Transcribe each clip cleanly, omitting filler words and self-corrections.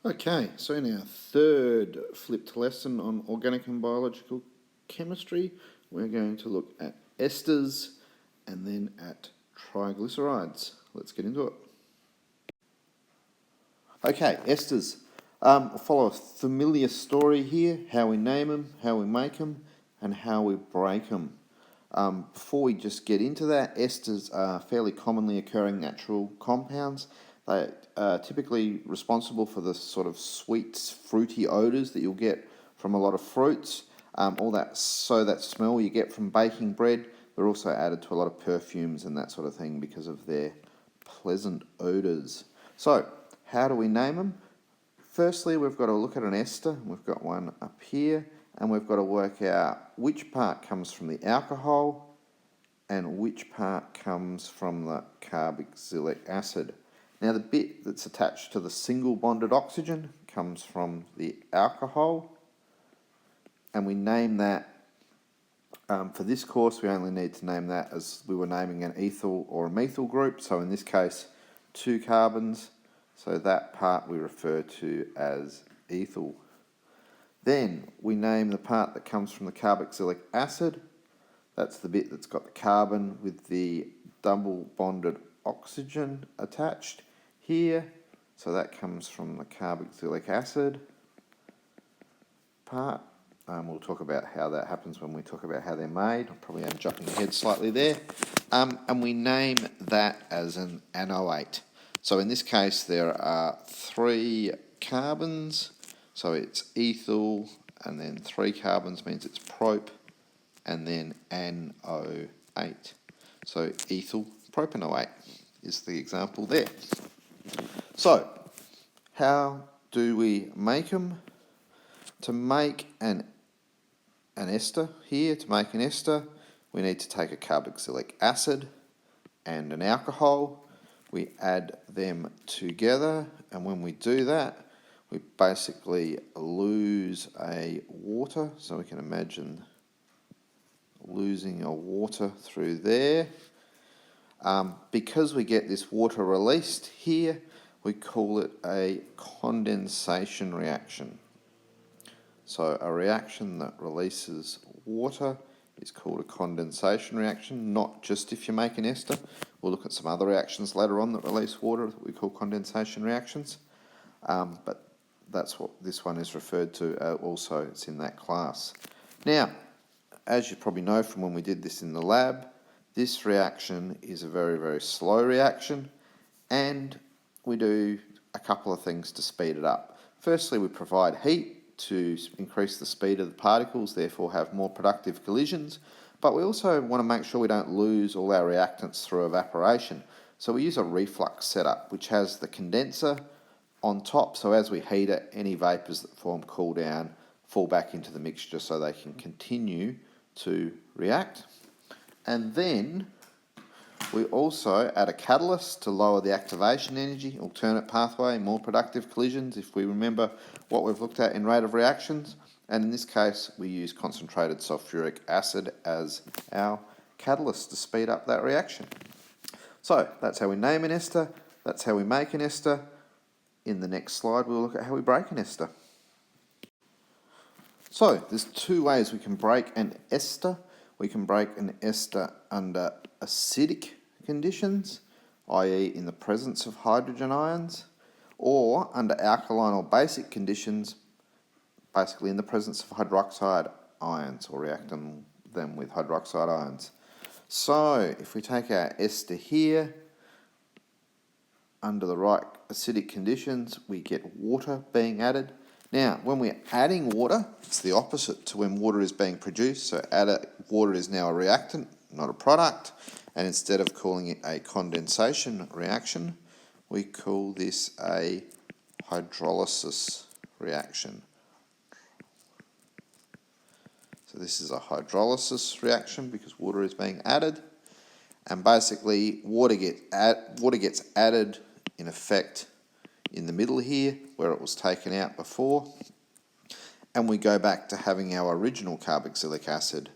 Okay, so in our third flipped lesson on organic and biological chemistry, we're going to look at esters and then at triglycerides. Let's get into it. Okay, esters. We'll follow a familiar story here, how we name them, how we make them, and how we break them. Before we just get into that, esters are fairly commonly occurring natural compounds. They are typically responsible for the sort of sweet, fruity odours that you'll get from a lot of fruits. All that smell you get from baking bread. They're also added to a lot of perfumes and that sort of thing because of their pleasant odours. So, how do we name them? Firstly, we've got to look at an ester. We've got one up here, and we've got to work out which part comes from the alcohol and which part comes from the carboxylic acid. Now, the bit that's attached to the single bonded oxygen comes from the alcohol, and we name that, for this course, we only need to name that as we were naming an ethyl or a methyl group, so in this case, 2 carbons, so that part we refer to as ethyl. Then we name the part that comes from the carboxylic acid. That's the bit that's got the carbon with the double bonded oxygen attached here. So that comes from the carboxylic acid part. We'll talk about how that happens when we talk about how they're made. I probably am jumping ahead slightly there. And we name that as an anoate. So in this case there are 3 carbons. So it's ethyl, and then 3 carbons means it's prop, and then anoate. So ethyl propanoate is the example there. So, how do we make them? To make an ester here, to make an ester, we need to take a carboxylic acid and an alcohol. We add them together, and when we do that, we basically lose a water, so we can imagine losing a water through there. Because we get this water released here, we call it a condensation reaction. So a reaction that releases water is called a condensation reaction, not just if you make an ester. We'll look at some other reactions later on that release water that we call condensation reactions. But that's what this one is referred to, also it's in that class. Now, as you probably know from when we did this in the lab, this reaction is a very, very slow reaction, and we do a couple of things to speed it up. Firstly, we provide heat to increase the speed of the particles, therefore have more productive collisions, but we also want to make sure we don't lose all our reactants through evaporation. So we use a reflux setup, which has the condenser on top, so as we heat it, any vapours that form cool down, fall back into the mixture so they can continue to react. And then we also add a catalyst to lower the activation energy, alternate pathway, more productive collisions, if we remember what we've looked at in rate of reactions. And in this case, we use concentrated sulfuric acid as our catalyst to speed up that reaction. So that's how we name an ester, that's how we make an ester. In the next slide, we'll look at how we break an ester. So, there's 2 ways we can break an ester. We can break an ester under acidic conditions, i.e. in the presence of hydrogen ions, or under alkaline or basic conditions, basically in the presence of hydroxide ions, or reacting them with hydroxide ions. So, if we take our ester here, under the right acidic conditions, we get water being added. Now, when we're adding water, it's the opposite to when water is being produced. So water is now a reactant, not a product. And instead of calling it a condensation reaction, we call this a hydrolysis reaction. So this is a hydrolysis reaction because water is being added. And basically, water gets added in effect in the middle here where it was taken out before, and we go back to having our original carboxylic acid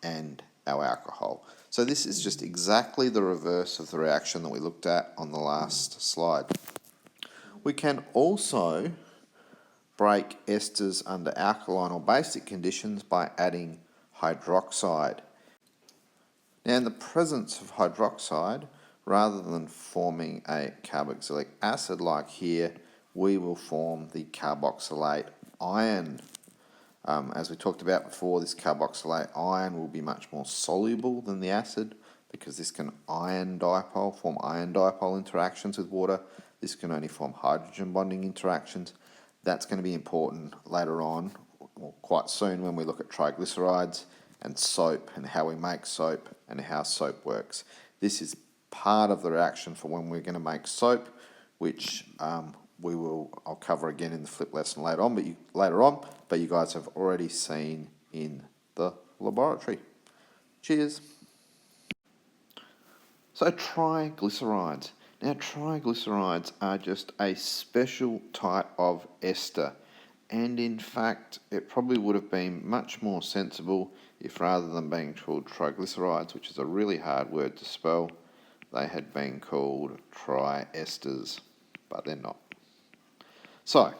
and our alcohol. So this is just exactly the reverse of the reaction that we looked at on the last slide. We can also break esters under alkaline or basic conditions by adding hydroxide. Now, in the presence of hydroxide, rather than forming a carboxylic acid like here, we will form the carboxylate ion. As we talked about before, this carboxylate ion will be much more soluble than the acid because this can form ion dipole interactions with water. This can only form hydrogen bonding interactions. That's going to be important later on, or quite soon, when we look at triglycerides and soap and how we make soap and how soap works. This is part of the reaction for when we're going to make soap, which I'll cover again in the flip lesson later on, but you guys have already seen in the laboratory. Cheers. So triglycerides. Now triglycerides are just a special type of ester, and in fact it probably would have been much more sensible if rather than being called triglycerides, which is a really hard word to spell, they had been called triesters, but they're not. So,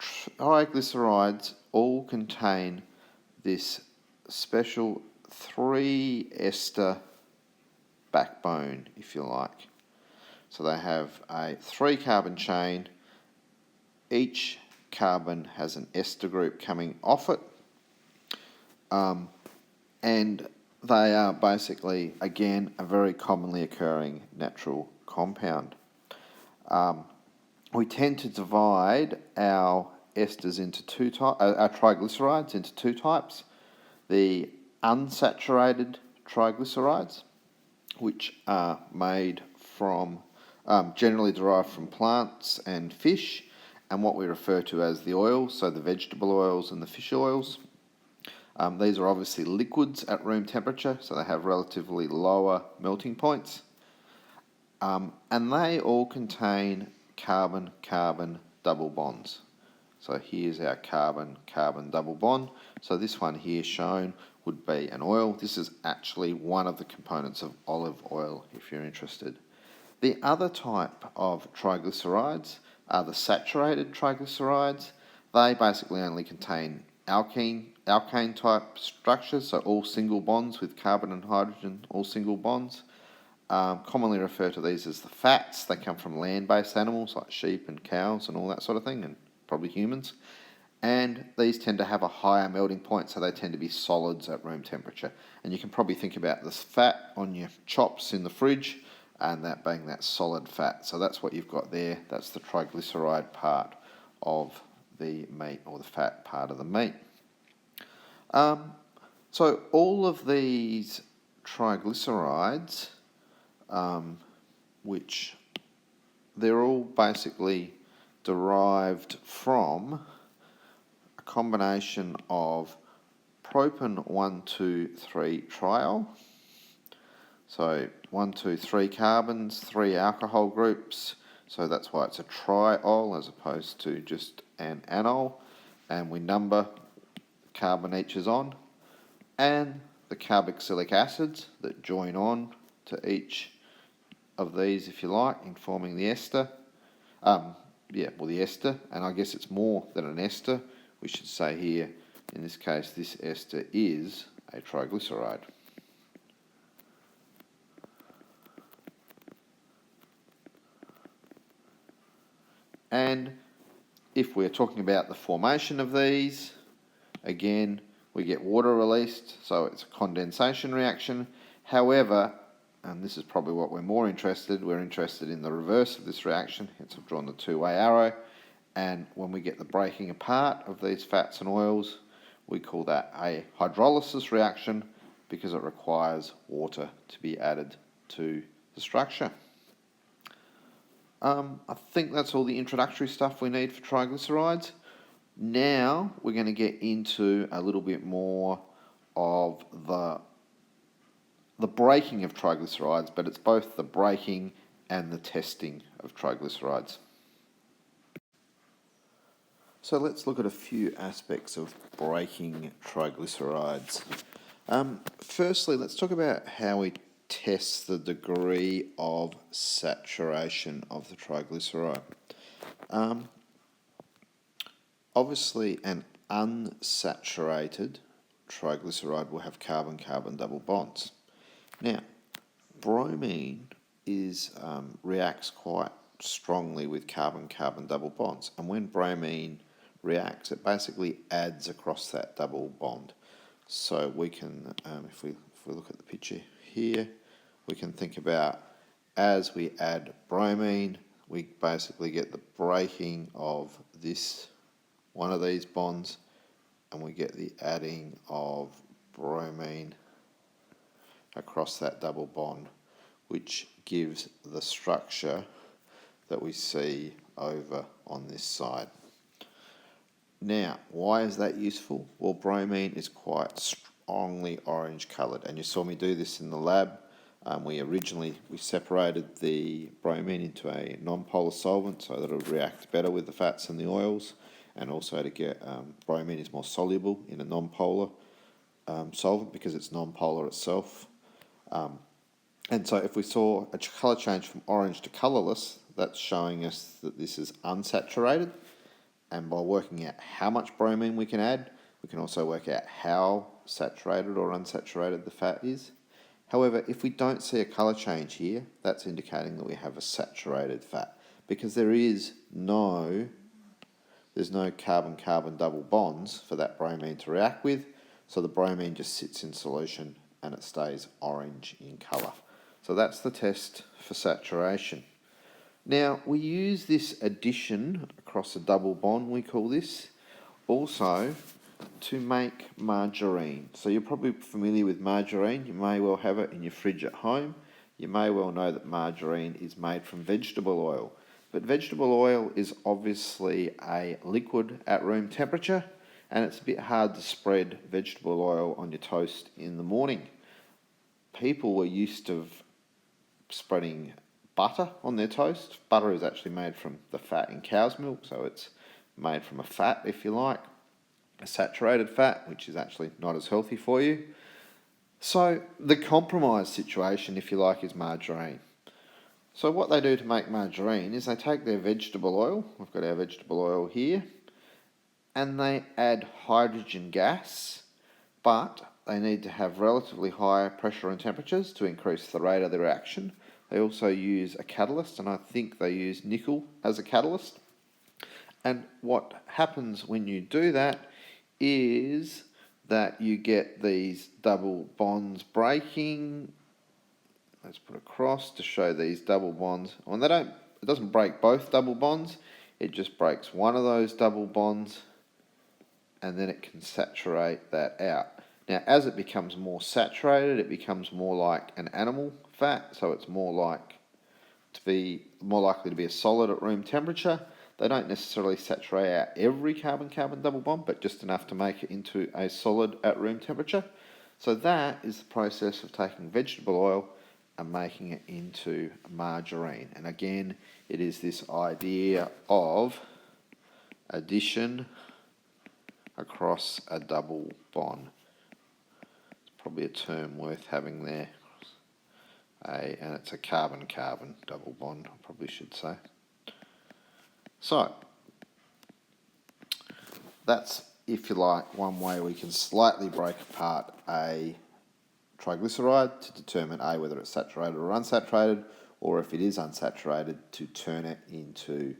triglycerides all contain this special 3-ester backbone, if you like. So they have a 3-carbon chain. Each carbon has an ester group coming off it. And they are basically, again, a very commonly occurring natural compound. We tend to divide our esters into our triglycerides into two types. The unsaturated triglycerides, which are made from, generally derived from plants and fish, and what we refer to as the oils, so the vegetable oils and the fish oils. These are obviously liquids at room temperature, so they have relatively lower melting points. And they all contain carbon-carbon double bonds. So here's our carbon-carbon double bond. So this one here shown would be an oil. This is actually one of the components of olive oil, if you're interested. The other type of triglycerides are the saturated triglycerides. They basically only contain alkane type structures, so all single bonds with carbon and hydrogen, all single bonds. Commonly refer to these as the fats. They come from land-based animals like sheep and cows and all that sort of thing, and probably humans. And these tend to have a higher melting point, so they tend to be solids at room temperature. And you can probably think about this fat on your chops in the fridge, and that being that solid fat. So that's what you've got there. That's the triglyceride part of the meat, or the fat part of the meat. So all of these triglycerides, which they're all basically derived from a combination of propan 1,2,3-triol. So 1, 2, 3 carbons, 3 alcohol groups. So that's why it's a triol as opposed to just an anol. And we number the carbon each is on. And the carboxylic acids that join on to each of these, if you like, in forming the ester. The ester, and I guess it's more than an ester. We should say here, in this case, this ester is a triglyceride. And if we're talking about the formation of these, again, we get water released, so it's a condensation reaction. However, and this is probably what we're interested in the reverse of this reaction, hence I've drawn the two-way arrow, and when we get the breaking apart of these fats and oils, we call that a hydrolysis reaction because it requires water to be added to the structure. I think that's all the introductory stuff we need for triglycerides. Now we're going to get into a little bit more of the breaking of triglycerides, but it's both the breaking and the testing of triglycerides. So let's look at a few aspects of breaking triglycerides. Firstly, let's talk about how we test the degree of saturation of the triglyceride. Obviously, an unsaturated triglyceride will have carbon-carbon double bonds. Now, bromine reacts quite strongly with carbon-carbon double bonds, and when bromine reacts, it basically adds across that double bond. So we can, if we look at the picture here, we can think about as we add bromine, we basically get the breaking of this one of these bonds, and we get the adding of bromine across that double bond, which gives the structure that we see over on this side. Now, why is that useful? Well, bromine is quite strongly orange coloured, and you saw me do this in the lab. We separated the bromine into a non-polar solvent so that it would react better with the fats and the oils, and also to get bromine is more soluble in a non-polar solvent because it's non-polar itself. And so if we saw a colour change from orange to colourless, that's showing us that this is unsaturated. And by working out how much bromine we can add, we can also work out how saturated or unsaturated the fat is. However, if we don't see a colour change here, that's indicating that we have a saturated fat, because there's no carbon-carbon double bonds for that bromine to react with, so the bromine just sits in solution and it stays orange in colour. So that's the test for saturation. Now, we use this addition across a double bond, we call this, also to make margarine. So you're probably familiar with margarine. You may well have it in your fridge at home. You may well know that margarine is made from vegetable oil. But vegetable oil is obviously a liquid at room temperature, and it's a bit hard to spread vegetable oil on your toast in the morning. People were used to spreading butter on their toast. Butter is actually made from the fat in cow's milk, so it's made from a fat, if you like, a saturated fat, which is actually not as healthy for you. So the compromise situation, if you like, is margarine. So what they do to make margarine is they take their vegetable oil, we've got our vegetable oil here, and they add hydrogen gas, but they need to have relatively high pressure and temperatures to increase the rate of the reaction. They also use a catalyst, and I think they use nickel as a catalyst. And what happens when you do that is that you get these double bonds breaking. Let's put a cross to show these double bonds. Well, it doesn't break both double bonds, it just breaks one of those double bonds, and then it can saturate that out. Now, as it becomes more saturated, it becomes more like an animal fat, so it's more likely to be a solid at room temperature. They don't necessarily saturate out every carbon-carbon double bond, but just enough to make it into a solid at room temperature. So that is the process of taking vegetable oil and making it into margarine. And again, it is this idea of addition across a double bond. It's probably a term worth having there. And it's a carbon-carbon double bond, I probably should say. So, that's, if you like, one way we can slightly break apart a triglyceride to determine whether it's saturated or unsaturated, or if it is unsaturated, to turn it into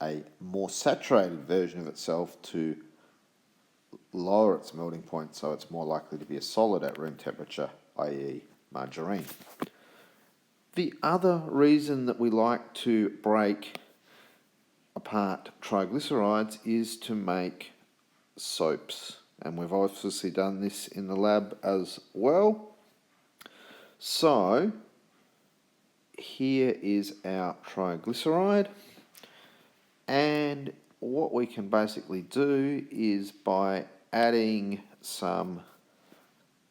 a more saturated version of itself to lower its melting point so it's more likely to be a solid at room temperature, i.e. margarine. The other reason that we like to break apart triglycerides is to make soaps, and we've obviously done this in the lab as well. So here is our triglyceride, and what we can basically do is by adding some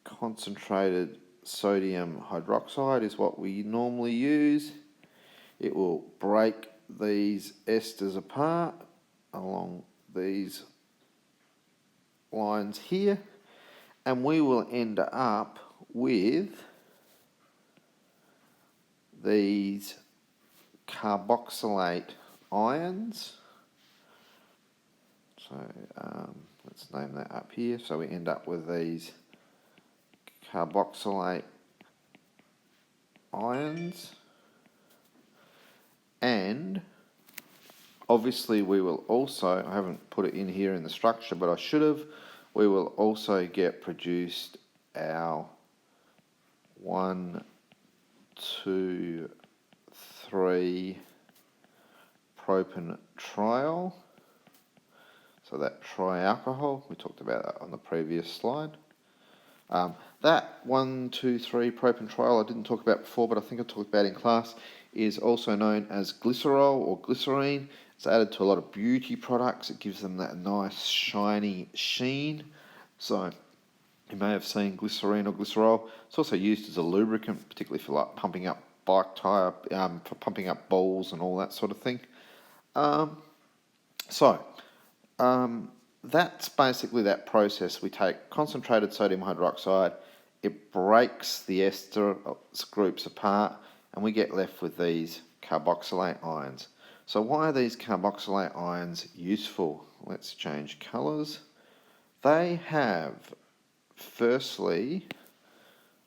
concentrated sodium hydroxide is what we normally use. It will break these esters apart along these lines here, and we will end up with these carboxylate ions. So let's name that up here. So we end up with these carboxylate ions, and obviously we will also, I haven't put it in here in the structure, but I should have, we will also get produced our 1, 2, 3 propan triol. So that trialcohol, we talked about that on the previous slide. That 1, 2, 3 propan triol I didn't talk about before, but I think I talked about in class, is also known as glycerol or glycerine. It's added to a lot of beauty products. It gives them that nice shiny sheen. So you may have seen glycerine or glycerol. It's also used as a lubricant, particularly for like pumping up bike tyre, for pumping up balls and all that sort of thing. That's basically that process. We take concentrated sodium hydroxide, it breaks the ester groups apart, and we get left with these carboxylate ions. So why are these carboxylate ions useful? Let's change colours. They have, firstly,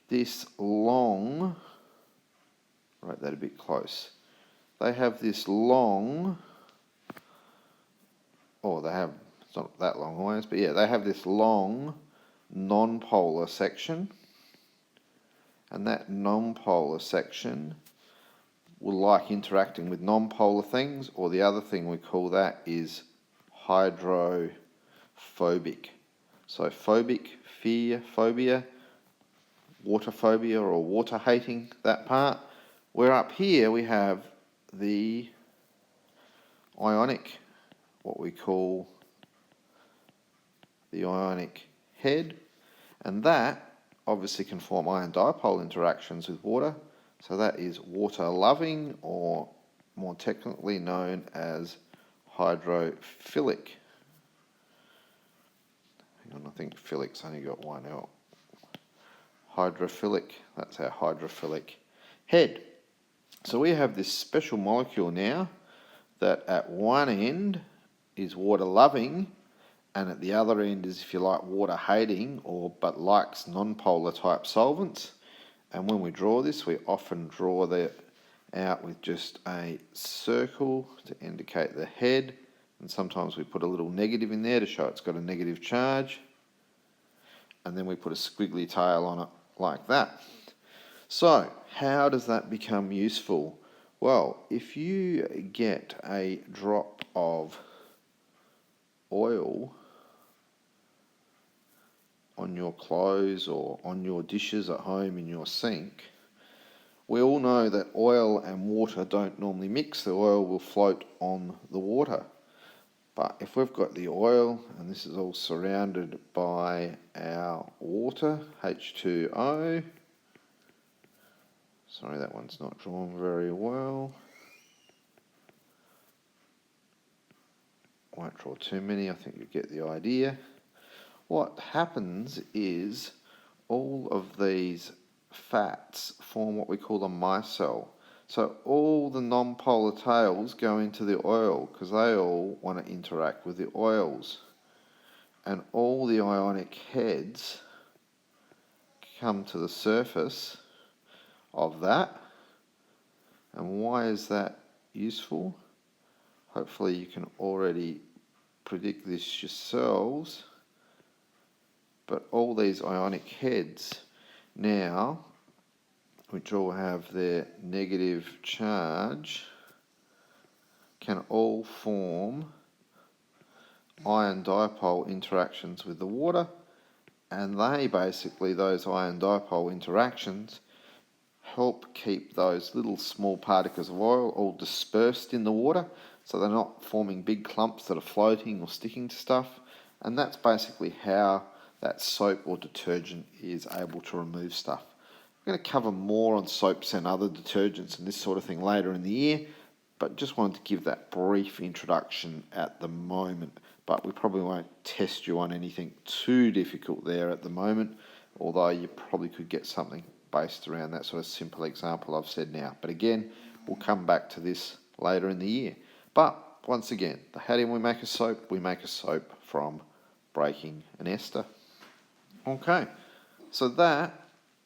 this long, write that a bit close. They have this long, it's not that long always, but yeah, they have this long non-polar section, and that non-polar section will like interacting with non-polar things, or the other thing we call that is hydrophobic. So phobic, fear, phobia, water phobia or water hating, that part. Where up here we have the ionic, what we call the ionic head, and that obviously can form ion dipole interactions with water. So that is water loving, or more technically known as hydrophilic. Hang on, I think philic's only got one L. Hydrophilic, that's our hydrophilic head. So we have this special molecule now that at one end is water loving, and at the other end is, if you like, water hating, but likes non-polar type solvents. And when we draw this, we often draw that out with just a circle to indicate the head, and sometimes we put a little negative in there to show it's got a negative charge, and then we put a squiggly tail on it like that. So how does that become useful? Well, if you get a drop of oil on your clothes or on your dishes at home in your sink, we all know that oil and water don't normally mix. The oil will float on the water. But if we've got the oil, and this is all surrounded by our water, H2O, sorry, that one's not drawn very well. Won't draw too many, I think you get the idea. What happens is all of these fats form what we call a micelle. So all the non-polar tails go into the oil because they all want to interact with the oils. And all the ionic heads come to the surface of that. And why is that useful? Hopefully you can already predict this yourselves. But all these ionic heads now, which all have their negative charge, can all form ion dipole interactions with the water, and they basically, those ion dipole interactions, help keep those little small particles of oil all dispersed in the water, so they're not forming big clumps that are floating or sticking to stuff. And that's basically how that soap or detergent is able to remove stuff. We're going to cover more on soaps and other detergents and this sort of thing later in the year, but just wanted to give that brief introduction at the moment. But we probably won't test you on anything too difficult there at the moment, although you probably could get something based around that sort of simple example I've said now. But again, we'll come back to this later in the year. But once again, how do we make a soap? We make a soap from breaking an ester. Okay, so that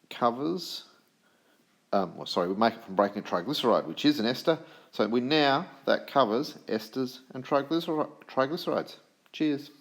covers, we make it from breaking a triglyceride, which is an ester. So that covers esters and triglycerides. Cheers.